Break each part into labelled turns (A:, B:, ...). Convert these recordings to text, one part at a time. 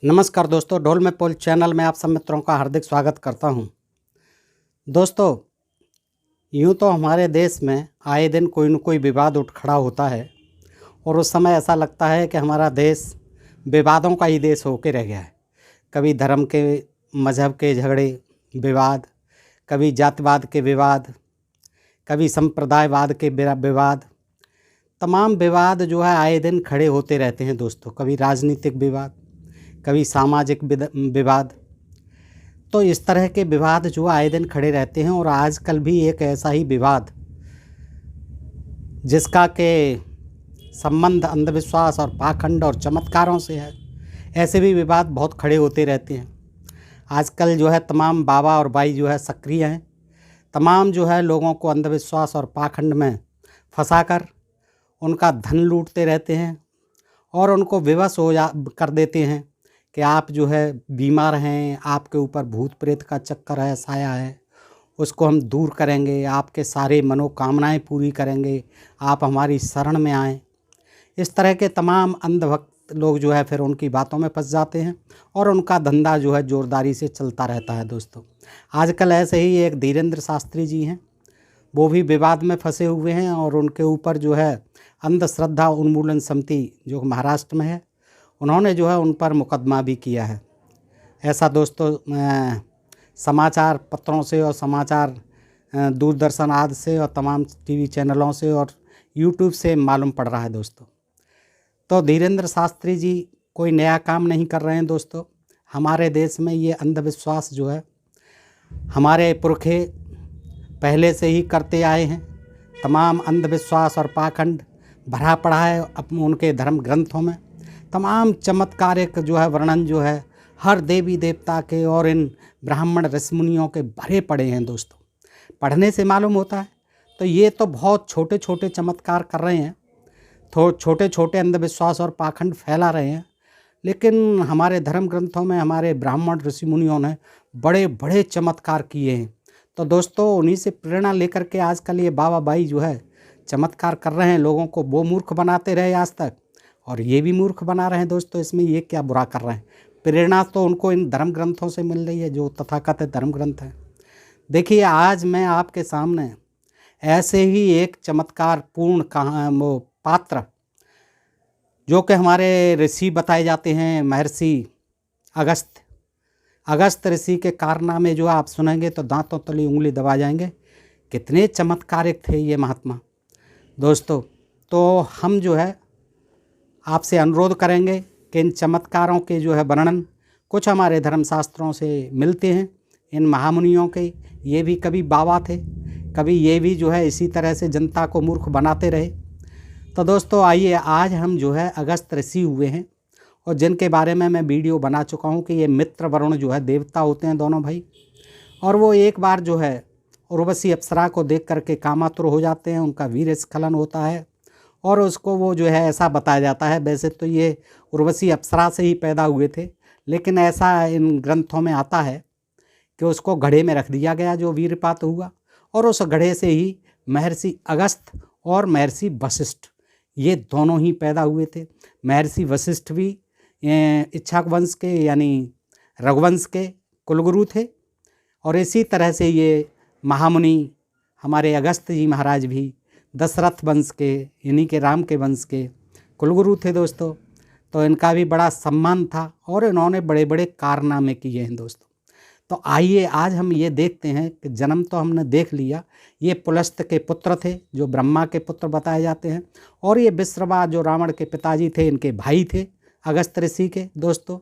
A: नमस्कार दोस्तों, ढोल में पोल चैनल में आप सब मित्रों का हार्दिक स्वागत करता हूं। दोस्तों, यूं तो हमारे देश में आए दिन कोई न कोई विवाद उठ खड़ा होता है और उस समय ऐसा लगता है कि हमारा देश विवादों का ही देश होकर रह गया है। कभी धर्म के, मज़हब के झगड़े विवाद, कभी जातिवाद के विवाद, कभी संप्रदायवाद के विवाद। तमाम विवाद जो है आए दिन खड़े होते रहते हैं दोस्तों। कभी राजनीतिक विवाद, कभी सामाजिक विवाद। तो इस तरह के विवाद जो आए दिन खड़े रहते हैं और आजकल भी एक ऐसा ही विवाद जिसका के संबंध अंधविश्वास और पाखंड और चमत्कारों से है, ऐसे भी विवाद बहुत खड़े होते रहते हैं। आजकल जो है तमाम बाबा और बाई जो है सक्रिय हैं। तमाम जो है लोगों को अंधविश्वास और पाखंड में फंसाकर उनका धन लूटते रहते हैं और उनको विवश कर देते हैं कि आप जो है बीमार हैं, आपके ऊपर भूत प्रेत का चक्कर है, साया है, उसको हम दूर करेंगे, आपके सारे मनोकामनाएं पूरी करेंगे, आप हमारी शरण में आएँ। इस तरह के तमाम अंधभक्त लोग जो है फिर उनकी बातों में फंस जाते हैं और उनका धंधा जो है ज़ोरदारी से चलता रहता है दोस्तों। आजकल ऐसे ही एक धीरेंद्र शास्त्री जी हैं, वो भी विवाद में फंसे हुए हैं और उनके ऊपर जो है अंधश्रद्धा उन्मूलन समिति जो महाराष्ट्र में है, उन्होंने जो है उन पर मुकदमा भी किया है। ऐसा दोस्तों समाचार पत्रों से और समाचार दूरदर्शन आदि से और तमाम टीवी चैनलों से और यूट्यूब से मालूम पड़ रहा है दोस्तों। तो धीरेंद्र शास्त्री जी कोई नया काम नहीं कर रहे हैं दोस्तों। हमारे देश में ये अंधविश्वास जो है हमारे पुरखे पहले से ही करते आए हैं। तमाम अंधविश्वास और पाखंड भरा पड़ा है उनके धर्म ग्रंथों में। तमाम चमत्कारिक जो है वर्णन जो है हर देवी देवता के और इन ब्राह्मण ऋषिमुनियों के भरे पड़े हैं दोस्तों। पढ़ने से मालूम होता है तो ये तो बहुत छोटे छोटे चमत्कार कर रहे हैं, तो छोटे छोटे अंधविश्वास और पाखंड फैला रहे हैं, लेकिन हमारे धर्म ग्रंथों में हमारे ब्राह्मण ऋषिमुनियों ने बड़े बड़े चमत्कार किए हैं। तो दोस्तों उन्हीं से प्रेरणा लेकर के आजकल ये बाबा बाई जो है चमत्कार कर रहे हैं। लोगों को वो मूर्ख बनाते रहे आज तक और ये भी मूर्ख बना रहे हैं दोस्तों। इसमें ये क्या बुरा कर रहे हैं? प्रेरणा तो उनको इन धर्म ग्रंथों से मिल रही है जो तथाकथित धर्म ग्रंथ हैं। देखिए, आज मैं आपके सामने ऐसे ही एक चमत्कार पूर्ण वो पात्र जो कि हमारे ऋषि बताए जाते हैं, महर्षि अगस्त ऋषि के कारनामे जो आप सुनेंगे तो दांतों तली उंगली दबा जाएंगे। कितने चमत्कारिक थे ये महात्मा दोस्तों। तो हम जो है आपसे अनुरोध करेंगे कि इन चमत्कारों के जो है वर्णन कुछ हमारे धर्मशास्त्रों से मिलते हैं। इन महामुनियों के ये भी कभी बाबा थे, कभी ये भी जो है इसी तरह से जनता को मूर्ख बनाते रहे। तो दोस्तों आइए, आज हम जो है अगस्त ऋषि हुए हैं और जिनके बारे में मैं वीडियो बना चुका हूँ कि ये मित्र वरुण जो है देवता होते हैं दोनों भाई, और वो एक बार जो है उर्वशी अप्सरा को देख करके कामातुर हो जाते हैं। उनका वीर स्खलन होता है और उसको वो जो है ऐसा बताया जाता है, वैसे तो ये उर्वशी अप्सरा से ही पैदा हुए थे, लेकिन ऐसा इन ग्रंथों में आता है कि उसको घड़े में रख दिया गया जो वीरपात हुआ, और उस घड़े से ही महर्षि अगस्त और महर्षि वशिष्ठ ये दोनों ही पैदा हुए थे। महर्षि वशिष्ठ भी इक्ष्वाकु वंश के यानी रघुवंश के कुलगुरु थे और इसी तरह से ये महामुनि हमारे अगस्त जी महाराज भी दशरथ वंश के, इन्हीं के राम के वंश के कुलगुरु थे दोस्तों। तो इनका भी बड़ा सम्मान था और इन्होंने बड़े बड़े कारनामे किए हैं दोस्तों। तो आइए आज हम ये देखते हैं कि जन्म तो हमने देख लिया, ये पुलस्त के पुत्र थे जो ब्रह्मा के पुत्र बताए जाते हैं, और ये विश्रवा जो रावण के पिताजी थे इनके भाई थे अगस्त ऋषि के दोस्तों।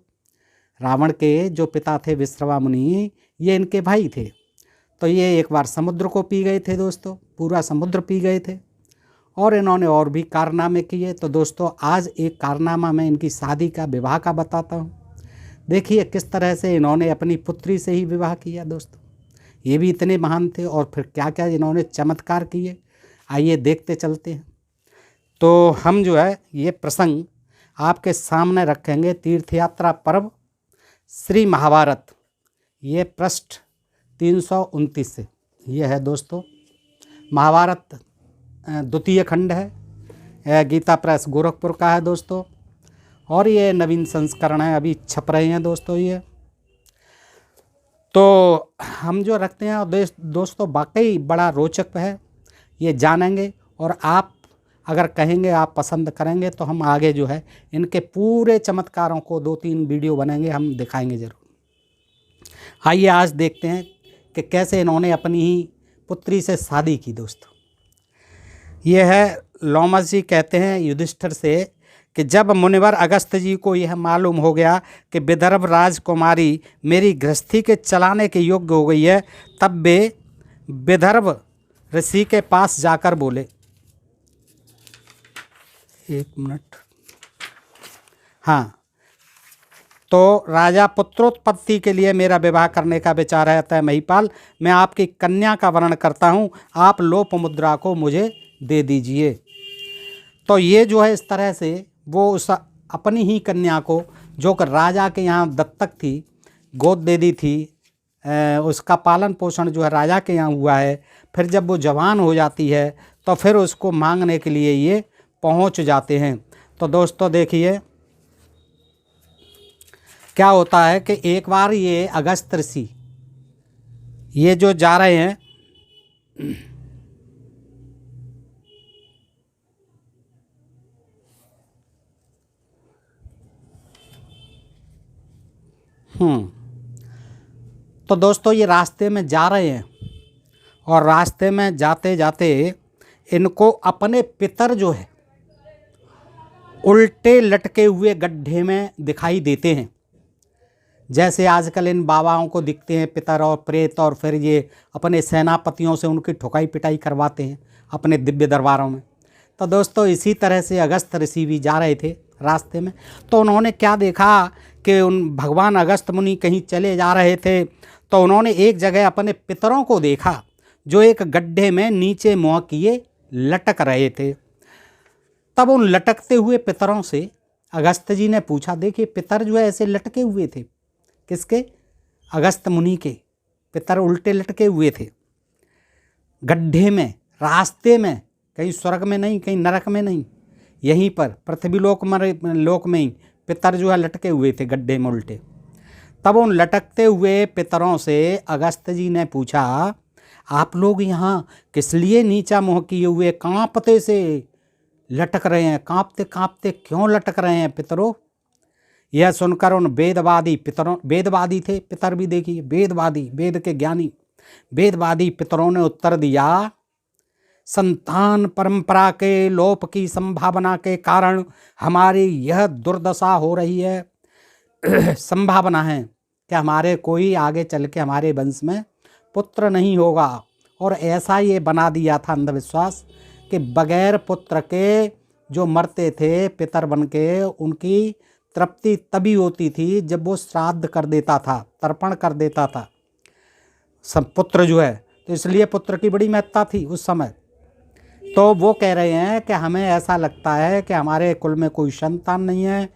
A: रावण के जो पिता थे विश्रवा मुनि, ये इनके भाई थे। तो ये एक बार समुद्र को पी गए थे दोस्तों, पूरा समुद्र पी गए थे, और इन्होंने और भी कारनामे किए। तो दोस्तों आज एक कारनामा मैं इनकी शादी का, विवाह का बताता हूँ। देखिए किस तरह से इन्होंने अपनी पुत्री से ही विवाह किया दोस्तों। ये भी इतने महान थे और फिर क्या क्या इन्होंने चमत्कार किए, आइए देखते चलते हैं। तो हम जो है ये प्रसंग आपके सामने रखेंगे तीर्थ यात्रा पर्व श्री महाभारत, ये पृष्ठ 329 से ये है दोस्तों। महाभारत द्वितीय खंड है, गीता प्रेस गोरखपुर का है दोस्तों। और ये नवीन संस्करण है, अभी छप रहे हैं दोस्तों। ये तो हम जो रखते हैं दोस्तों वाकई बड़ा रोचक है, ये जानेंगे। और आप अगर कहेंगे, आप पसंद करेंगे, तो हम आगे जो है इनके पूरे चमत्कारों को 2-3 वीडियो बनेंगे, हम दिखाएंगे ज़रूर। आइए आज देखते हैं कि कैसे इन्होंने अपनी ही पुत्री से शादी की दोस्तों। ये है लोमस जी कहते हैं युधिष्ठिर से कि जब मुनिवर अगस्त जी को यह मालूम हो गया कि विदर्भ राजकुमारी मेरी गृहस्थी के चलाने के योग्य हो गई है, तब वे विदर्भ ऋषि के पास जाकर बोले, 1 मिनट, हाँ, तो राजा पुत्रोत्पत्ति के लिए मेरा विवाह करने का विचार है, अतः महिपाल मैं आपकी कन्या का वर्ण करता हूँ, आप लोपमुद्रा को मुझे दे दीजिए। तो ये जो है इस तरह से वो उस अपनी ही कन्या को, जो कि राजा के यहाँ दत्तक थी, गोद दे दी थी, उसका पालन पोषण जो है राजा के यहाँ हुआ है। फिर जब वो जवान हो जाती है तो फिर उसको मांगने के लिए ये पहुँच जाते हैं। तो दोस्तों देखिए क्या होता है कि एक बार ये अगस्त ऋषि ये जो जा रहे हैं, तो दोस्तों ये रास्ते में जा रहे हैं और रास्ते में जाते जाते इनको अपने पितर जो है उल्टे लटके हुए गड्ढे में दिखाई देते हैं। जैसे आजकल इन बाबाओं को दिखते हैं पितर और प्रेत, और फिर ये अपने सेनापतियों से उनकी ठुकाई पिटाई करवाते हैं अपने दिव्य दरबारों में। तो दोस्तों इसी तरह से अगस्त ऋषि भी जा रहे थे रास्ते में। तो उन्होंने क्या देखा कि उन भगवान अगस्त मुनि कहीं चले जा रहे थे, तो उन्होंने एक जगह अपने पितरों को देखा जो एक गड्ढे में नीचे मुँह किए लटक रहे थे। तब उन लटकते हुए पितरों से अगस्त जी ने पूछा, देखिए पितर जो है ऐसे लटके हुए थे, किसके? अगस्त मुनि के पितर उल्टे लटके हुए थे गड्ढे में, रास्ते में, कहीं स्वर्ग में नहीं, कहीं नरक में नहीं, यहीं पर पृथ्वी लोक में ही पितर जो है लटके हुए थे गड्ढे में उल्टे। तब उन लटकते हुए पितरों से अगस्त जी ने पूछा, आप लोग यहाँ किस लिए नीचा मुँह किए हुए कांपते से लटक रहे हैं? कांपते कांपते क्यों लटक रहे हैं पितरों? यह सुनकर उन वेदवादी पितरों, वेदवादी थे पितर भी, देखिए वेदवादी, वेद के ज्ञानी वेदवादी पितरों ने उत्तर दिया, संतान परंपरा के लोप की संभावना के कारण हमारी यह दुर्दशा हो रही है। संभावना है कि हमारे कोई आगे चल के हमारे वंश में पुत्र नहीं होगा। और ऐसा ये बना दिया था अंधविश्वास कि बगैर पुत्र के जो मरते थे पितर बन के, उनकी तृप्ति तभी होती थी जब वो श्राद्ध कर देता था, तर्पण कर देता था सब पुत्र जो है। तो इसलिए पुत्र की बड़ी महत्ता थी उस समय। तो वो कह रहे हैं कि हमें ऐसा लगता है कि हमारे कुल में कोई संतान नहीं है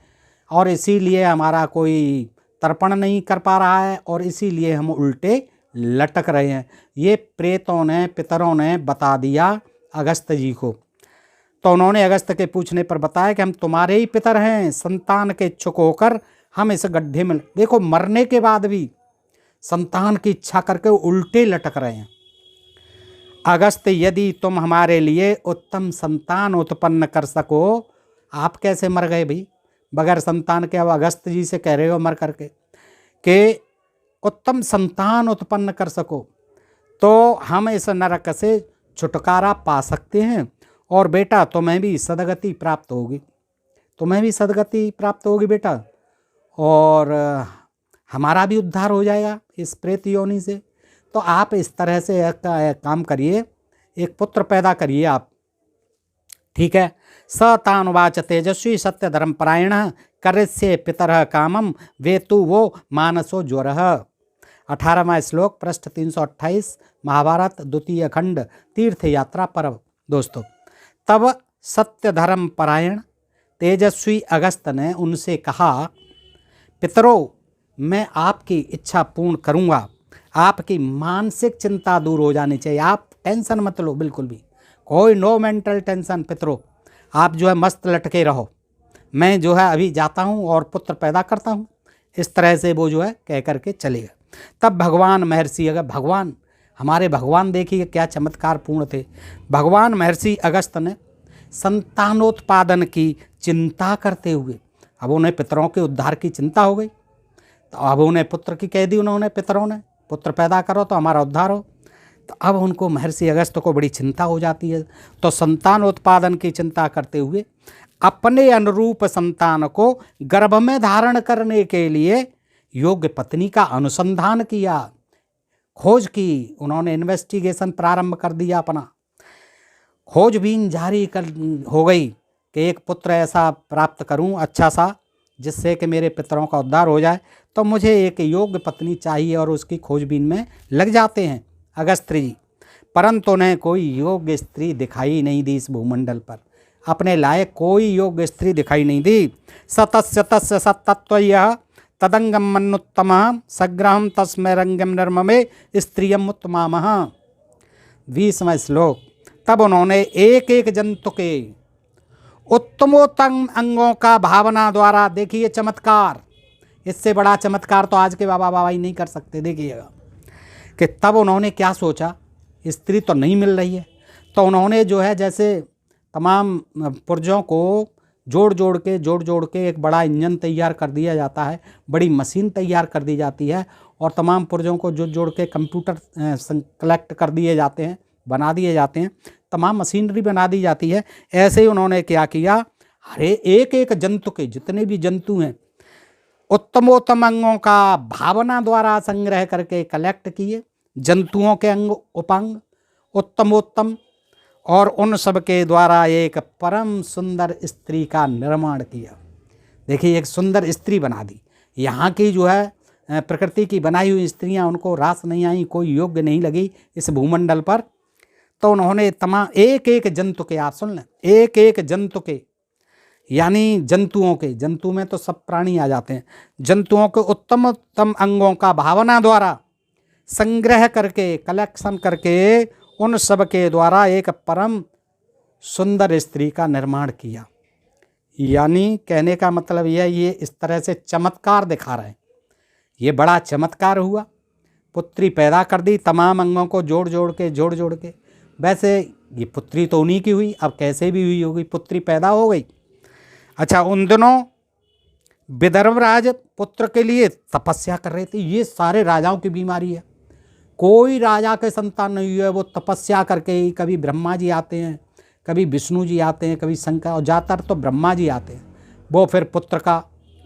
A: और इसीलिए हमारा कोई तर्पण नहीं कर पा रहा है और इसीलिए हम उल्टे लटक रहे हैं। ये प्रेतों ने, पितरों ने बता दिया अगस्त जी को। तो उन्होंने अगस्त के पूछने पर बताया कि हम तुम्हारे ही पितर हैं, संतान के इच्छुक होकर हम इस गड्ढे में, देखो मरने के बाद भी संतान की इच्छा करके उल्टे लटक रहे हैं। अगस्त यदि तुम हमारे लिए उत्तम संतान उत्पन्न कर सको, आप कैसे मर गए भाई बगैर संतान के? अब अगस्त जी से कह रहे हो मर करके कि उत्तम संतान उत्पन्न कर सको तो हम इस नरक से छुटकारा पा सकते हैं और बेटा तुम्हें भी सदगति प्राप्त होगी, तुम्हें भी सदगति प्राप्त होगी बेटा, और हमारा भी उद्धार हो जाएगा इस प्रेत योनि से। तो आप इस तरह से काम करिए, एक पुत्र पैदा करिए आप, ठीक है। स तानुवाच तेजस्वी सत्य धर्मपरायण करिष्ये पितरः कामम वेतु वो मानसो ज्वरः। 18वां श्लोक, पृष्ठ 328, महाभारत द्वितीय खंड, तीर्थ यात्रा पर्व। दोस्तों तब सत्य धर्म परायण तेजस्वी अगस्त ने उनसे कहा, पितरों मैं आपकी इच्छा पूर्ण करूँगा, आपकी मानसिक चिंता दूर हो जानी चाहिए, आप टेंशन मत लो, बिल्कुल भी कोई नो मेंटल टेंशन। पितरों आप जो है मस्त लटके रहो, मैं जो है अभी जाता हूँ और पुत्र पैदा करता हूँ। इस तरह से वो जो है कह करके चलेगा। तब भगवान महर्षि अगर भगवान हमारे भगवान देखिए क्या चमत्कार पूर्ण थे। भगवान महर्षि अगस्त ने संतानोत्पादन की चिंता करते हुए, अब उन्हें पितरों के उद्धार की चिंता हो गई, तो अब उन्हें पुत्र की कह दी उन्होंने, पितरों ने पुत्र पैदा करो तो हमारा उद्धार हो। तो अब उनको महर्षि अगस्त को बड़ी चिंता हो जाती है। तो संतानोत्पादन की चिंता करते हुए अपने अनुरूप संतान को गर्भ में धारण करने के लिए योग्य पत्नी का अनुसंधान किया, खोज की। उन्होंने इन्वेस्टिगेशन प्रारंभ कर दिया, अपना खोजबीन जारी कर हो गई कि एक पुत्र ऐसा प्राप्त करूं अच्छा सा जिससे कि मेरे पितरों का उद्धार हो जाए, तो मुझे एक योग्य पत्नी चाहिए, और उसकी खोजबीन में लग जाते हैं अगस्त्री जी। परंतु उन्हें कोई योग्य स्त्री दिखाई नहीं दी इस भूमंडल पर, अपने लायक कोई योग्य स्त्री दिखाई नहीं दी। सतस्य तस्य सत्तत्वयः तदंगम मन्नुत्तमः सग्रहम तस्मै रंगम नर्ममे स्त्रियम उत्तमामः। 20वां श्लोक। तब उन्होंने एक एक जंतु के उत्तमोत्तम अंगों का भावना द्वारा, देखिए चमत्कार, इससे बड़ा चमत्कार तो आज के बाबा बाबा ही नहीं कर सकते। देखिएगा कि तब उन्होंने क्या सोचा, स्त्री तो नहीं मिल रही है, तो उन्होंने जो है जैसे तमाम पुर्जों को जोड़ जोड़ के एक बड़ा इंजन तैयार कर दिया जाता है, बड़ी मशीन तैयार कर दी जाती है, और तमाम पुर्जों को जोड़ के कंप्यूटर कलेक्ट कर दिए जाते हैं, बना दिए जाते हैं, तमाम मशीनरी बना दी जाती है। ऐसे ही उन्होंने क्या किया, हरे एक एक जंतु के जितने भी जंतु हैं उत्तमोत्तम अंगों का भावना द्वारा संग्रह करके कलेक्ट किए, जंतुओं के अंग उपांग उत्तमोत्तम, और उन सब के द्वारा एक परम सुंदर स्त्री का निर्माण किया। देखिए एक सुंदर स्त्री बना दी। यहाँ की जो है प्रकृति की बनाई हुई स्त्रियाँ उनको रास नहीं आई, कोई योग्य नहीं लगी इस भूमंडल पर। तो उन्होंने तमाम एक एक जंतु के, आप सुन लें, एक एक जंतु के यानी जंतुओं के, जंतु में तो सब प्राणी आ जाते हैं, जंतुओं के उत्तम उत्तम अंगों का भावना द्वारा संग्रह करके, कलेक्शन करके, उन सब के द्वारा एक परम सुंदर स्त्री का निर्माण किया। यानी कहने का मतलब यह, ये इस तरह से चमत्कार दिखा रहे हैं। ये बड़ा चमत्कार हुआ, पुत्री पैदा कर दी, तमाम अंगों को जोड़ जोड़ के। वैसे ये पुत्री तो उन्हीं की हुई, अब कैसे भी हुई होगी, पुत्री पैदा हो गई। अच्छा, उन दिनों विदर्भराज पुत्र के लिए तपस्या कर रहे थे। ये सारे राजाओं की बीमारी है, कोई राजा के संतान नहीं हुए, वो तपस्या करके ही, कभी ब्रह्मा जी आते हैं, कभी विष्णु जी आते हैं, कभी शंकर, और ज़्यादातर तो ब्रह्मा जी आते हैं, वो फिर पुत्र का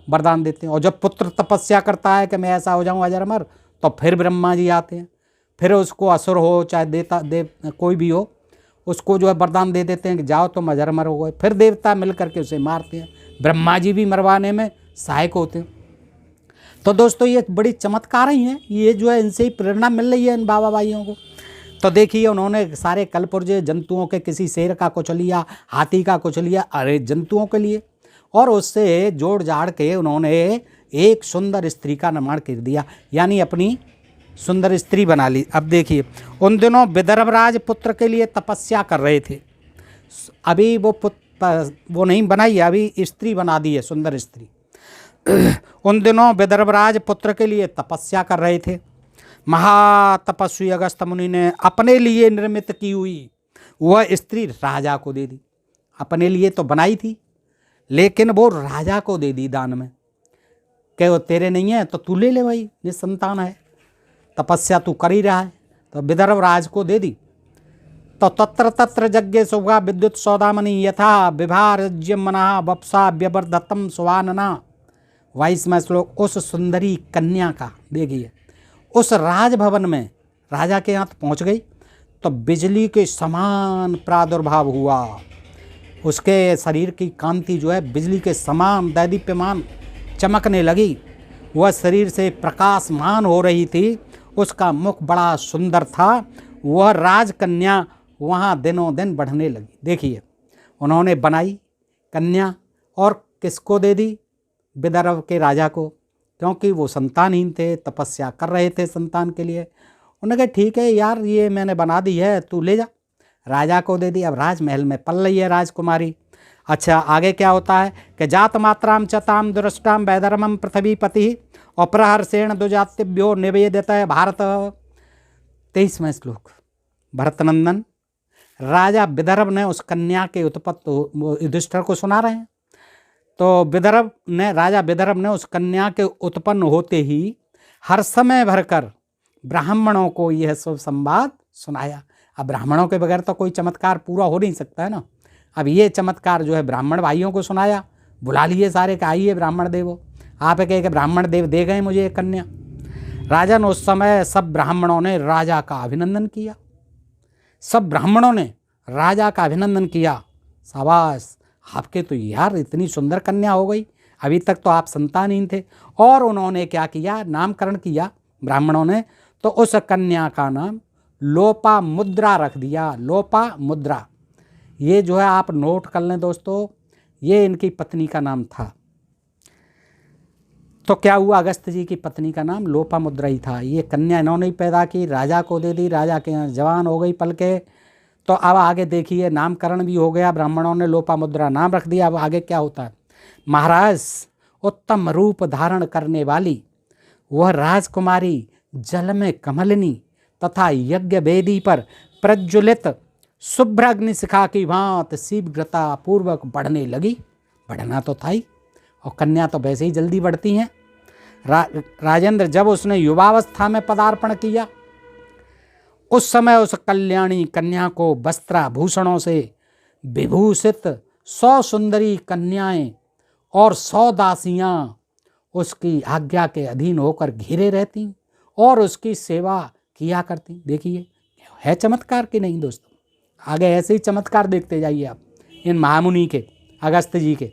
A: वरदान देते हैं। और जब पुत्र तपस्या करता है कि मैं ऐसा हो जाऊँ अजर अमर, तो फिर ब्रह्मा जी आते हैं, फिर उसको असुर हो चाहे देव कोई भी हो, उसको जो है वरदान दे देते हैं कि जाओ तुम अजर अमर हो गए। फिर देवता मिल करके उसे मारते हैं, ब्रह्मा जी भी मरवाने में सहायक होते हैं। तो दोस्तों ये बड़ी चमत्कार ही हैं, ये जो है इनसे ही प्रेरणा मिल रही है इन बाबा भाइयों को। तो देखिए उन्होंने सारे कलपुर्जे जंतुओं के, किसी शेर का कुछ लिया, हाथी का कुछ लिया, अरे जंतुओं के लिए, और उससे जोड़ जाड़ के उन्होंने एक सुंदर स्त्री का निर्माण कर दिया, यानी अपनी सुंदर स्त्री बना ली। अब देखिए उन दिनों विदर्भराज पुत्र के लिए तपस्या कर रहे थे। अभी वो नहीं बनाई, अभी स्त्री बना दी है, सुंदर स्त्री। उन दिनों विदर्भराज पुत्र के लिए तपस्या कर रहे थे। महातपस्वी अगस्त मुनि ने अपने लिए निर्मित की हुई वह स्त्री राजा को दे दी। अपने लिए तो बनाई थी, लेकिन वो राजा को दे दी दान में, कि वो तेरे नहीं है तो तू ले ले भाई, निसंतान है, तपस्या तू कर ही रहा है, तो विदर्भराज को दे दी। तो तत्र तत्र यज्ञ सुभा विद्युत सौदामणि यथा विभाज्य मना वप्सा व्यवर्धतम सुवानना। 22वां श्लोक। उस सुंदरी कन्या का, देखिए उस राजभवन में राजा के हाथ पहुंच गई तो बिजली के समान प्रादुर्भाव हुआ। उसके शरीर की कांति जो है बिजली के समान दैदीप्यमान चमकने लगी, वह शरीर से प्रकाशमान हो रही थी, उसका मुख बड़ा सुंदर था। वह राजकन्या वहाँ दिनों दिन बढ़ने लगी। देखिए उन्होंने बनाई कन्या और किसको दे दी, विदर्भ के राजा को, क्योंकि वो संतानहीन थे, तपस्या कर रहे थे संतान के लिए। उन्होंने कहा ठीक है यार, ये मैंने बना दी है, तू ले जा। राजा को दे दी। अब राजमहल में पल रही है राजकुमारी। अच्छा, आगे क्या होता है कि जात मात्राम चताम दुरष्टाम वैधर्मम पृथ्वीपति और प्रहर्षेण दुजातिभ्यो निवेदित है भारत। 23वां श्लोक। भरतनंदन, राजा विदर्भ ने उस कन्या के उत्पत्ति युधिष्ठिर को सुना रहे हैं। तो राजा विदर्भ ने उस कन्या के उत्पन्न होते ही हर समय भरकर ब्राह्मणों को यह शुभ संवाद सुनाया। अब ब्राह्मणों के बगैर तो कोई चमत्कार पूरा हो नहीं सकता है ना। अब ये चमत्कार जो है ब्राह्मण भाइयों को सुनाया, बुला लिए सारे कि आइए ब्राह्मण देवो, आप कहे कि ब्राह्मण देव दे गए मुझे एक कन्या। राजन, उस समय सब ब्राह्मणों ने राजा का अभिनंदन किया। सब ब्राह्मणों ने राजा का अभिनंदन किया। शाबाश, आपके तो यार इतनी सुंदर कन्या हो गई, अभी तक तो आप संतानहीन थे। और उन्होंने क्या किया, नामकरण किया ब्राह्मणों ने। तो उस कन्या का नाम लोपामुद्रा रख दिया। लोपामुद्रा, ये जो है आप नोट कर लें दोस्तों, ये इनकी पत्नी का नाम था। तो क्या हुआ, अगस्त जी की पत्नी का नाम लोपामुद्रा ही था। ये कन्या इन्होंने ही पैदा की, राजा को दे दी, राजा के यहाँ जवान हो गई पल के। तो अब आगे देखिए, नामकरण भी हो गया, ब्राह्मणों ने लोपामुद्रा नाम रख दिया। अब आगे क्या होता है, महाराज, उत्तम रूप धारण करने वाली वह राजकुमारी जल में कमलिनी तथा यज्ञ वेदी पर प्रज्वलित शुभ्र अग्निशिखा की भांति शीघ्रता पूर्वक बढ़ने लगी। बढ़ना तो था ही, और कन्या तो वैसे ही जल्दी बढ़ती हैं। राजेंद्र, जब उसने युवावस्था में पदार्पण किया, उस समय उस कल्याणी कन्या को वस्त्राभूषणों से विभूषित 100 सुंदरी कन्याएं और 100 दासियां उसकी आज्ञा के अधीन होकर घिरे रहती और उसकी सेवा किया करती। देखिए, है चमत्कार कि नहीं दोस्तों। आगे ऐसे ही चमत्कार देखते जाइए आप इन महामुनि के, अगस्त जी के।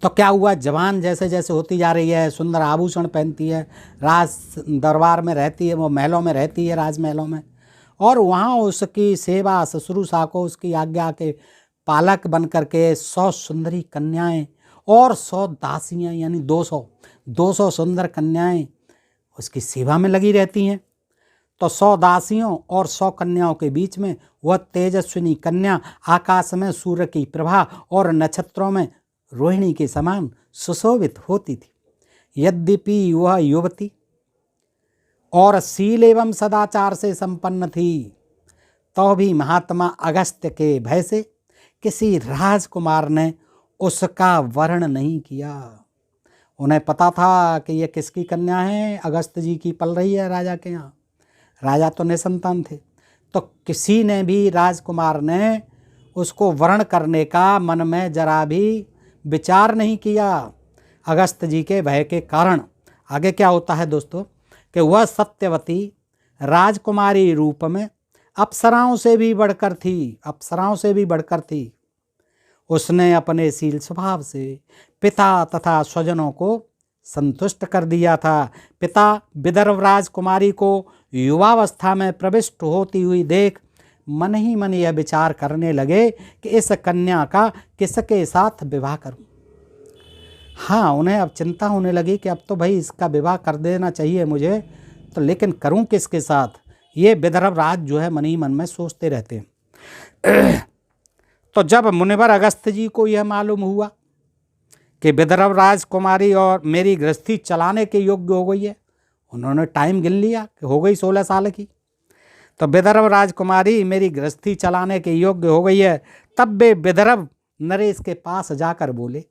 A: तो क्या हुआ, जवान जैसे जैसे होती जा रही है, सुंदर आभूषण पहनती है, राज दरबार में रहती है, वो महलों में रहती है, राजमहलों में, और वहाँ उसकी सेवा शुश्रूषा को उसकी आज्ञा के पालक बन करके 100 सुंदरी कन्याएं और 100 दासियाँ, यानी 200 सुंदर कन्याएं उसकी सेवा में लगी रहती हैं। तो 100 दासियों और 100 कन्याओं के बीच में वह तेजस्विनी कन्या आकाश में सूर्य की प्रभा और नक्षत्रों में रोहिणी के समान सुशोभित होती थी। यद्यपि वह युवती और शील एवं सदाचार से संपन्न थी, तो भी महात्मा अगस्त्य के भय से किसी राजकुमार ने उसका वर्ण नहीं किया। उन्हें पता था कि यह किसकी कन्या है, अगस्त जी की पल रही है राजा के यहाँ। राजा तो निसंतान थे, तो किसी ने भी राजकुमार ने उसको वर्ण करने का मन में जरा भी विचार नहीं किया, अगस्त जी के भय के कारण। आगे क्या होता है दोस्तों, कि वह सत्यवती राजकुमारी रूप में अप्सराओं से भी बढ़कर थी। उसने अपने शील स्वभाव से पिता तथा स्वजनों को संतुष्ट कर दिया था। पिता विदर्भ राजकुमारी को युवावस्था में प्रविष्ट होती हुई देख मन ही मन यह विचार करने लगे कि इस कन्या का किसके साथ विवाह करूं। हाँ, उन्हें अब चिंता होने लगी कि अब तो भाई इसका विवाह कर देना चाहिए मुझे, तो लेकिन करूं किसके साथ। ये विदर्भ राज जो है मन ही मन में सोचते रहते हैं। तो जब मुनिवर अगस्त जी को यह मालूम हुआ कि विदर्भ राजकुमारी और मेरी गृहस्थी चलाने के योग्य हो गई है, उन्होंने टाइम गिन लिया कि हो गई 16 साल की, तो विदर्भ राजकुमारी मेरी गृहस्थी चलाने के योग्य हो गई है, तब वे विदर्भ नरेश के पास जाकर बोले।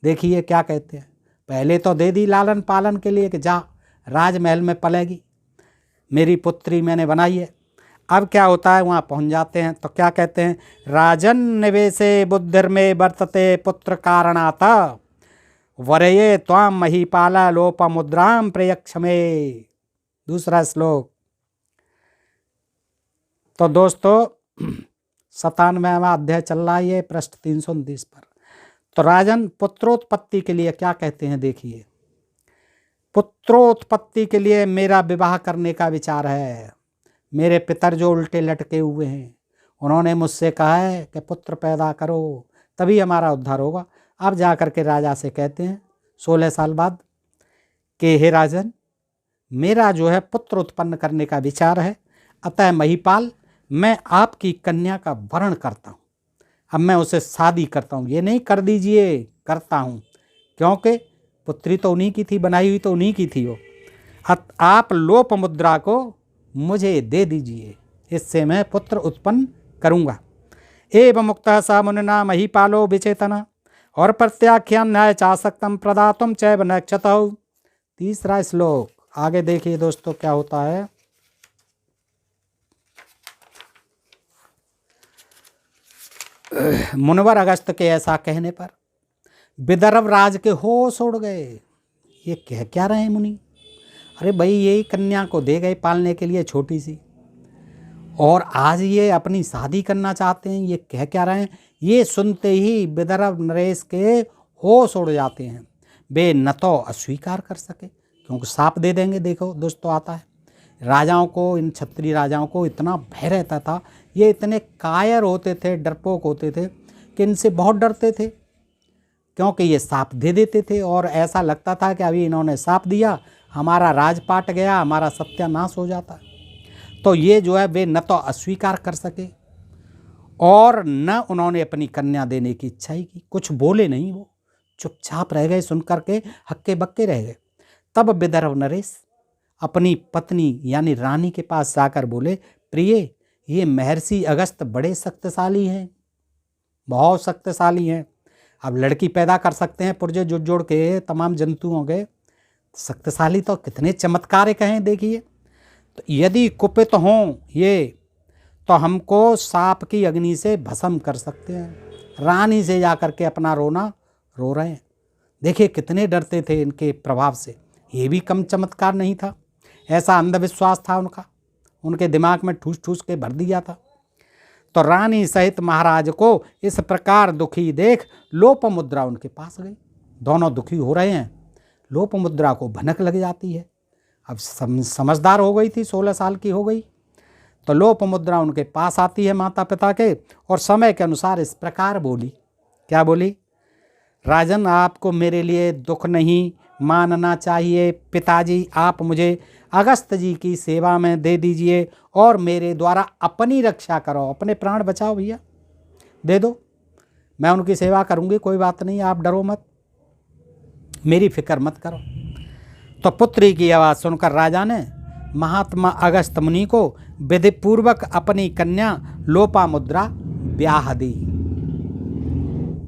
A: देखिए क्या कहते हैं, पहले तो दे दी लालन पालन के लिए कि जा राजमहल में पलेगी, मेरी पुत्री मैंने बनाई है। अब क्या होता है, वहाँ पहुँच जाते हैं तो क्या कहते हैं, राजन निवेशे बुद्धिर्मे वर्तते पुत्र कारणात वरये त्वाम महीपाला लोपमुद्राम प्रयक्षमे। दूसरा श्लोक। तो दोस्तों 97वां अध्याय चल रहा है, पृष्ठ 329 पर। तो राजन पुत्रोत्पत्ति के लिए क्या कहते हैं, देखिए, पुत्रोत्पत्ति के लिए मेरा विवाह करने का विचार है। मेरे पितर जो उल्टे लटके हुए हैं, उन्होंने मुझसे कहा है कि पुत्र पैदा करो तभी हमारा उद्धार होगा। अब जा कर के राजा से कहते हैं 16 साल बाद कि हे राजन, मेरा जो है पुत्र उत्पन्न करने का विचार है, अतः महीपाल मैं आपकी कन्या का वरण करता हूँ। अब मैं उसे शादी करता हूँ। ये नहीं कर दीजिए, करता हूँ, क्योंकि पुत्री तो उन्हीं की थी, बनाई हुई तो उन्हीं की थी वो। आप लोप मुद्रा को मुझे दे दीजिए, इससे मैं पुत्र उत्पन्न करूँगा। एवं मुक्तः स मुनिना महीपालो विचेतना और प्रत्याख्यान न्याय चासक्तम प्रदातुम चैव नक्षतौ। तीसरा श्लोक आगे देखिए दोस्तों क्या होता है। मुनिवर अगस्त के ऐसा कहने पर विदर्भ राज के होश उड़ गए। ये कह क्या रहे हैं मुनि? अरे भाई, यही कन्या को दे गए पालने के लिए छोटी सी, और आज ये अपनी शादी करना चाहते हैं। ये कह क्या रहे हैं? ये सुनते ही विदर्भ नरेश के होश उड़ जाते हैं। वे न तो अस्वीकार कर सके, क्योंकि साप दे देंगे। देखो दोस्तों, आता है राजाओं को, इन क्षत्रिय राजाओं को इतना भय रहता था। ये इतने कायर होते थे, डरपोक होते थे कि इनसे बहुत डरते थे, क्योंकि ये साप दे देते थे और ऐसा लगता था कि अभी इन्होंने साप दिया, हमारा राजपाट गया, हमारा सत्यानाश हो जाता। तो ये जो है वे न तो अस्वीकार कर सके और न उन्होंने अपनी कन्या देने की इच्छा ही की। कुछ बोले नहीं, वो चुपचाप रह गए, सुन करके हक्के बक्के रह गए। तब विदर्भ नरेश अपनी पत्नी यानी रानी के पास जाकर बोले, प्रिय, ये महर्षि अगस्त बड़े शक्तिशाली हैं, बहुत शक्तिशाली हैं। अब लड़की पैदा कर सकते हैं पुर्जे जुड़ जोड़ के तमाम जंतुओं के, शक्तिशाली तो कितने चमत्कारिक हैं देखिए। तो यदि कुपित हों ये, तो हमको सांप की अग्नि से भस्म कर सकते हैं। रानी से जाकर के अपना रोना रो रहे हैं। देखिए कितने डरते थे इनके प्रभाव से। ये भी कम चमत्कार नहीं था, ऐसा अंधविश्वास था उनका, उनके दिमाग में ठूस ठूस के भर दिया था। तो रानी सहित महाराज को इस प्रकार दुखी देख लोपमुद्रा उनके पास गई। दोनों दुखी हो रहे हैं, लोपमुद्रा को भनक लग जाती है। अब समझदार हो गई थी, 16 साल की हो गई। तो लोपमुद्रा उनके पास आती है माता पिता के, और समय के अनुसार इस प्रकार बोली। क्या बोली? राजन, आपको मेरे लिए दुख नहीं मानना चाहिए। पिताजी, आप मुझे अगस्त जी की सेवा में दे दीजिए और मेरे द्वारा अपनी रक्षा करो, अपने प्राण बचाओ भैया, दे दो, मैं उनकी सेवा करूंगी, कोई बात नहीं, आप डरो मत, मेरी फिक्र मत करो। तो पुत्री की आवाज़ सुनकर राजा ने महात्मा अगस्त मुनि को विधिपूर्वक अपनी कन्या लोपामुद्रा ब्याह दी,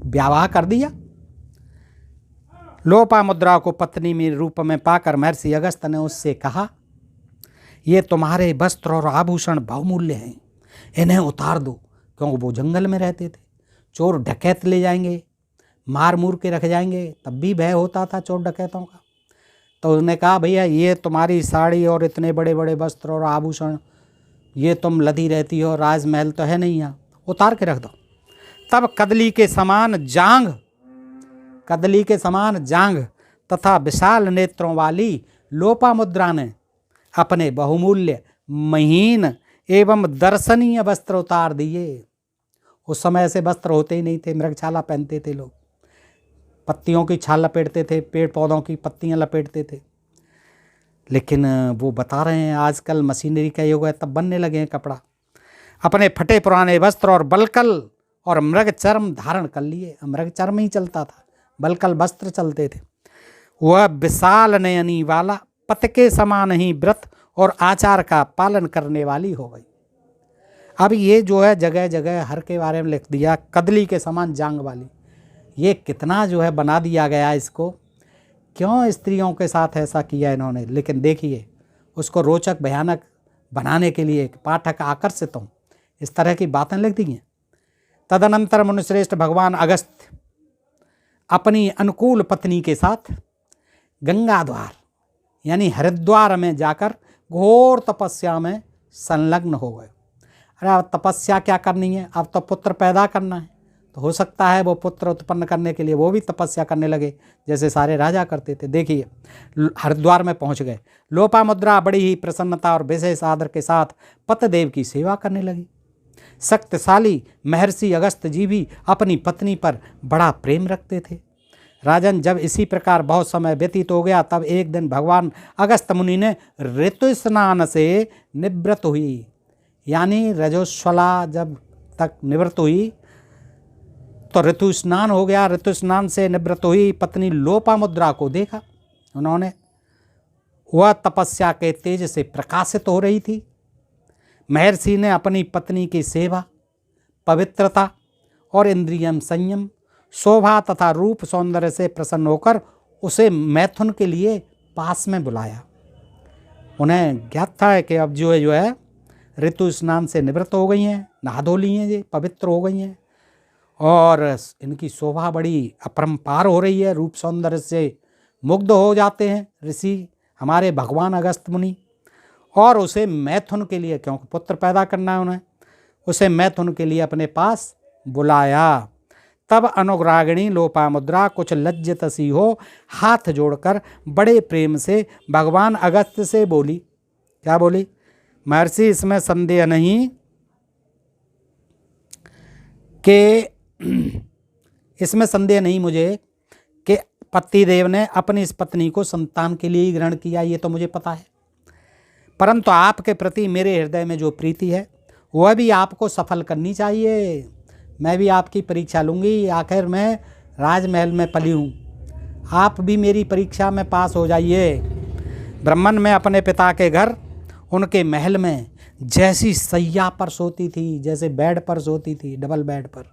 A: ब्याह कर दिया। लोपामुद्रा को पत्नी में रूप में पाकर महर्षि अगस्त ने उससे कहा, ये तुम्हारे वस्त्र और आभूषण बहुमूल्य हैं, इन्हें उतार दो, क्योंकि वो जंगल में रहते थे, चोर डकैत ले जाएंगे, मार मूर के रख जाएंगे, तब भी भय होता था चोर डकैतों का। तो उसने कहा, भैया ये तुम्हारी साड़ी और इतने बड़े बड़े वस्त्र और आभूषण, ये तुम लदी रहती हो, राजमहल तो है नहीं यहाँ, उतार के रख दो। तब कदली के समान जांघ तथा विशाल नेत्रों वाली लोपामुद्रा ने अपने बहुमूल्य महीन एवं दर्शनीय वस्त्र उतार दिए। उस समय ऐसे वस्त्र होते ही नहीं थे, मृगछाला पहनते थे लोग, पत्तियों की छाल लपेटते थे, पेड़ पौधों की पत्तियां लपेटते थे। लेकिन वो बता रहे हैं आजकल मशीनरी का युग है, तब बनने लगे हैं कपड़ा। अपने फटे पुराने वस्त्र और बलकल और मृग चर्म धारण कर लिए। मृग चर्म ही चलता था, बलकल वस्त्र चलते थे। वह विशाल नयनी वाला, पत के समान ही व्रत और आचार का पालन करने वाली हो गई। अब ये जो है जगह जगह हर के बारे में लिख दिया, कदली के समान जांग वाली। ये कितना जो है बना दिया गया इसको, क्यों स्त्रियों के साथ ऐसा किया इन्होंने। लेकिन देखिए उसको रोचक भयानक बनाने के लिए पाठक आकर्षित हों, इस तरह की बातें लिख दी हैं। तदनंतर मुनिश्रेष्ठ भगवान अगस्त अपनी अनुकूल पत्नी के साथ गंगाद्वार यानी हरिद्वार में जाकर घोर तपस्या में संलग्न हो गए। अरे अब तपस्या क्या करनी है, अब तो पुत्र पैदा करना है। तो हो सकता है वो पुत्र उत्पन्न करने के लिए वो भी तपस्या करने लगे, जैसे सारे राजा करते थे। देखिए हरिद्वार में पहुंच गए। लोपामुद्रा बड़ी ही प्रसन्नता और विशेष आदर के साथ पतिदेव की सेवा करने लगी। शक्तिशाली महर्षि अगस्त जी भी अपनी पत्नी पर बड़ा प्रेम रखते थे। राजन, जब इसी प्रकार बहुत समय व्यतीत हो गया, तब एक दिन भगवान अगस्त मुनि ने ऋतु स्नान से निवृत्त हुई, यानी रजोश्वला जब तक निवृत्त हुई तो ऋतु स्नान हो गया। ऋतु स्नान से निवृत्त हुई पत्नी लोपामुद्रा को देखा उन्होंने, वह तपस्या के तेज से प्रकाशित हो रही थी। महर्षि ने अपनी पत्नी की सेवा, पवित्रता और इंद्रियम संयम, शोभा तथा रूप सौंदर्य से प्रसन्न होकर उसे मैथुन के लिए पास में बुलाया। उन्हें ज्ञात था कि अब जो है ऋतु स्नान से निवृत्त हो गई हैं, नहा धो ली हैं, ये पवित्र हो गई हैं और इनकी शोभा बड़ी अपरंपार हो रही है, रूप सौंदर्य से मुग्ध हो जाते हैं ऋषि हमारे भगवान अगस्त मुनि। और उसे मैथुन के लिए, क्योंकि पुत्र पैदा करना है उन्हें, उसे मैथुन के लिए अपने पास बुलाया। तब अनुग्रागिणी लोपामुद्रा कुछ लज्जित सी हो हाथ जोड़कर बड़े प्रेम से भगवान अगस्त से बोली। क्या बोली? महर्षि, इसमें संदेह नहीं कि इसमें संदेह नहीं मुझे कि पतिदेव ने अपनी इस पत्नी को संतान के लिए ही ग्रहण किया, ये तो मुझे पता है। परंतु आपके प्रति मेरे हृदय में जो प्रीति है वह भी आपको सफल करनी चाहिए। मैं भी आपकी परीक्षा लूँगी, आखिर मैं राजमहल में पली हूँ, आप भी मेरी परीक्षा में पास हो जाइए। ब्राह्मण में अपने पिता के घर उनके महल में जैसी सैया पर सोती थी, जैसे बेड पर सोती थी, डबल बेड पर,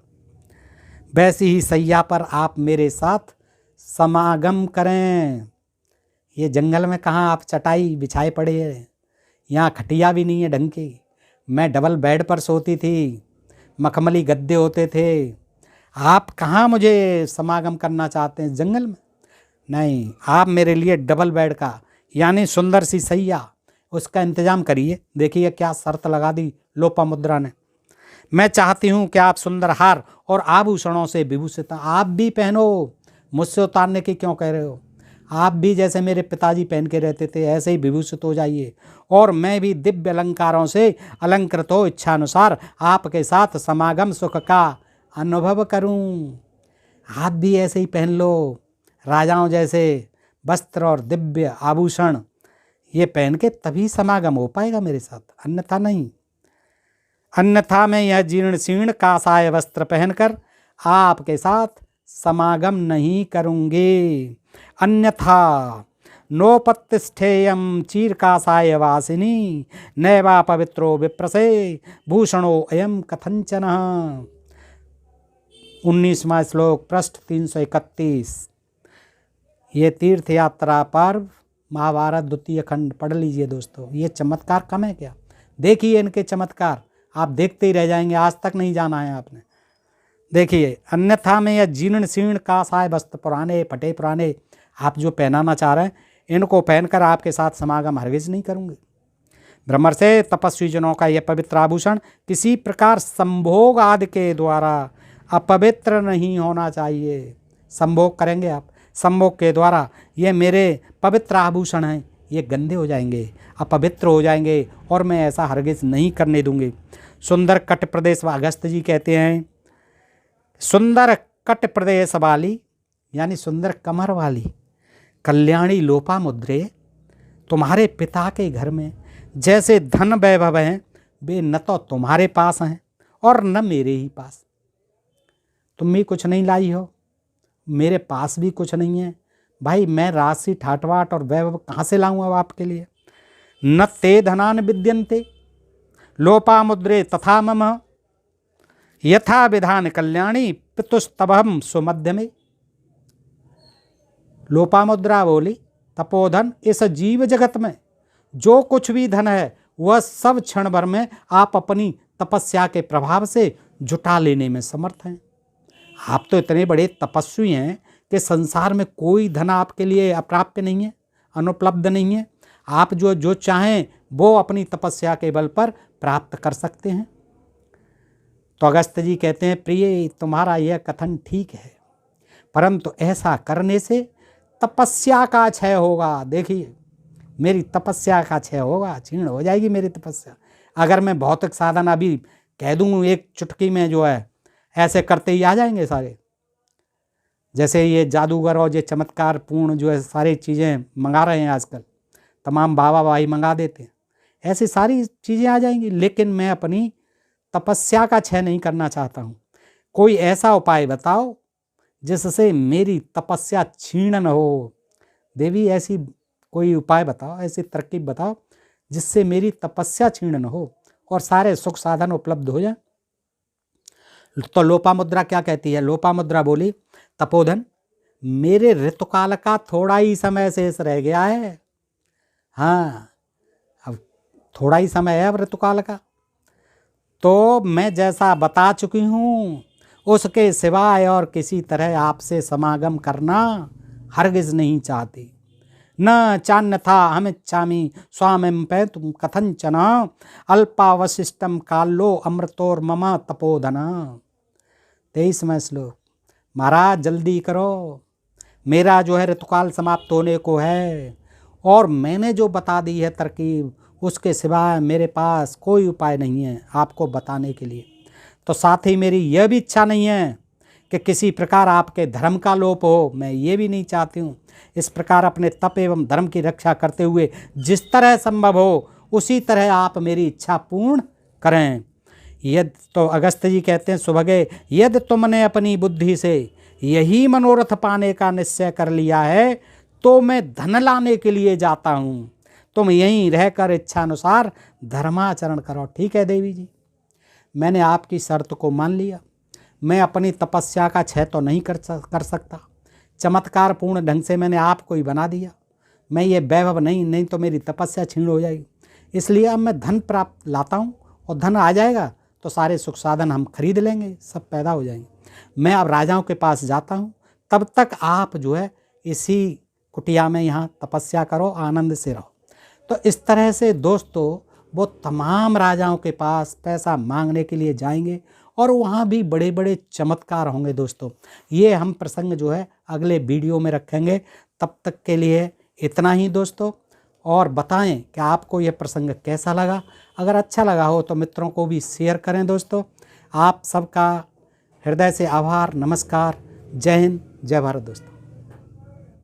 A: वैसी ही सैया पर आप मेरे साथ समागम करें। ये जंगल में कहाँ आप चटाई बिछाए पड़े हैं, यहाँ खटिया भी नहीं है ढंग की। मैं डबल बेड पर सोती थी, मखमली गद्दे होते थे। आप कहाँ मुझे समागम करना चाहते हैं जंगल में? नहीं, आप मेरे लिए डबल बेड का यानी सुंदर सी सैया उसका इंतजाम करिए। देखिए क्या शर्त लगा दी लोपामुद्रा ने। मैं चाहती हूँ कि आप सुंदर हार और आभूषणों से विभूषित, आप भी पहनो, मुझसे उतारने की क्यों कह रहे हो? आप भी जैसे मेरे पिताजी पहन के रहते थे ऐसे ही विभूषित हो जाइए और मैं भी दिव्य अलंकारों से अलंकृत हो इच्छानुसार आपके साथ समागम सुख का अनुभव करूं। आप भी ऐसे ही पहन लो, राजाओं जैसे वस्त्र और दिव्य आभूषण ये पहन के तभी समागम हो पाएगा मेरे साथ, अन्यथा नहीं। अन्यथा मैं यह जीर्ण शीर्ण कासाय वस्त्र पहनकर आपके साथ समागम नहीं करूँगी। अन्यथा नोपतिष्ठेयम चीरकासाय वासिनी नैवा पवित्रो विप्रसे भूषणो अयम कथंचन। 19वां श्लोक, पृष्ठ 331। ये तीर्थ यात्रा पर्व महाभारत द्वितीय खंड पढ़ लीजिए दोस्तों। ये चमत्कार कम है क्या? देखिए इनके चमत्कार, आप देखते ही रह जाएंगे, आज तक नहीं जाना है आपने। देखिए, अन्यथा में यह जीर्ण शीर्ण कासाय वस्त्र, पुराने फटे पुराने आप जो पहनाना चाह रहे हैं, इनको पहनकर आपके साथ समागम हरगिज नहीं करूँगी। ब्रह्मर से तपस्वी जनों का यह पवित्र आभूषण किसी प्रकार संभोग आदि के द्वारा अपवित्र नहीं होना चाहिए। संभोग करेंगे आप, संभोग के द्वारा ये मेरे पवित्र आभूषण हैं, ये गंदे हो जाएंगे, अपवित्र हो जाएंगे और मैं ऐसा हरगिज नहीं करने दूंगी। सुंदर कट प्रदेश अगस्त जी कहते हैं, सुंदर कट प्रदेश वाली यानी सुंदर कमर वाली कल्याणी लोपामुद्रे, तुम्हारे पिता के घर में जैसे धन वैभव हैं वे न तो तुम्हारे पास हैं और न मेरे ही पास। तुम भी कुछ नहीं लाई हो, मेरे पास भी कुछ नहीं है। भाई मैं राशि ठाटवाट और वैभव कहाँ से लाऊंगा आपके लिए? न ते धनान विद्यन्ते लोपामुद्रे तथा मम यथा विधान कल्याणी पितुस्तभम सुमध्य में। लोपामुद्रा बोली, तपोधन, इस जीव जगत में जो कुछ भी धन है वह सब क्षण भर में आप अपनी तपस्या के प्रभाव से जुटा लेने में समर्थ हैं। आप तो इतने बड़े तपस्वी हैं कि संसार में कोई धन आपके लिए अप्राप्य नहीं है, अनुपलब्ध नहीं है। आप जो चाहें वो अपनी तपस्या के बल पर प्राप्त कर सकते हैं। तो अगस्त जी कहते हैं, प्रिय तुम्हारा यह कथन ठीक है, परंतु ऐसा करने से तपस्या का क्षय होगा। देखिए मेरी तपस्या का क्षय होगा, क्षीण हो जाएगी मेरी तपस्या। अगर मैं भौतिक साधन अभी कह दूँ एक चुटकी में जो है ऐसे करते ही आ जाएंगे सारे। जैसे ये जादूगर और ये चमत्कार पूर्ण जो है सारी चीज़ें मंगा रहे हैं आजकल, तमाम बाबा भाई मंगा देते हैं, ऐसी सारी चीज़ें आ जाएंगी। लेकिन मैं अपनी तपस्या का क्षय नहीं करना चाहता हूँ। कोई ऐसा उपाय बताओ जिससे मेरी तपस्या क्षीण न हो। देवी ऐसी कोई उपाय बताओ, ऐसी तरकीब बताओ जिससे मेरी तपस्या क्षीण न हो और सारे सुख साधन उपलब्ध हो जाए। तो लोपामुद्रा क्या कहती है? लोपामुद्रा बोली, तपोधन मेरे ऋतुकाल का थोड़ा ही समय शेष रह गया है। हाँ, अब थोड़ा ही समय है अब ऋतुकाल का, तो मैं जैसा बता चुकी हूँ उसके सिवाय और किसी तरह आपसे समागम करना हरगिज नहीं चाहती। न चान्यथा हमिच्छामि स्वामिं पैतुं कथंचन अल्पावशिष्टम कालो अमृतोर मम तपोधन। 23वां श्लोक। महाराज जल्दी करो, मेरा जो है ऋतुकाल समाप्त होने को है और मैंने जो बता दी है तरकीब उसके सिवाय मेरे पास कोई उपाय नहीं है आपको बताने के लिए। तो साथ ही मेरी यह भी इच्छा नहीं है कि किसी प्रकार आपके धर्म का लोप हो, मैं ये भी नहीं चाहती हूँ। इस प्रकार अपने तप एवं धर्म की रक्षा करते हुए जिस तरह संभव हो उसी तरह आप मेरी इच्छा पूर्ण करें। यद तो अगस्त जी कहते हैं, सुभगे यदि तुमने अपनी बुद्धि से यही मनोरथ पाने का निश्चय कर लिया है तो मैं धन लाने के लिए जाता हूँ, तुम यहीं रहकर इच्छानुसार धर्माचरण करो। ठीक है देवी जी, मैंने आपकी शर्त को मान लिया। मैं अपनी तपस्या का क्षय तो नहीं कर सकता, चमत्कार पूर्ण ढंग से मैंने आपको ही बना दिया। मैं ये वैभव नहीं तो मेरी तपस्या छीण हो जाएगी। इसलिए अब मैं धन प्राप्त लाता हूँ और धन आ जाएगा तो सारे सुख साधन हम खरीद लेंगे, सब पैदा हो जाएंगे। मैं अब राजाओं के पास जाता हूँ, तब तक आप जो है इसी कुटिया में यहाँ तपस्या करो, आनंद से रहो। तो इस तरह से दोस्तों वो तमाम राजाओं के पास पैसा मांगने के लिए जाएंगे और वहाँ भी बड़े बड़े चमत्कार होंगे। दोस्तों ये हम प्रसंग जो है अगले वीडियो में रखेंगे। तब तक के लिए इतना ही दोस्तों, और बताएं कि आपको यह प्रसंग कैसा लगा। अगर अच्छा लगा हो तो मित्रों को भी शेयर करें। दोस्तों आप सबका हृदय से आभार, नमस्कार, जय हिंद, जय भारत दोस्तों।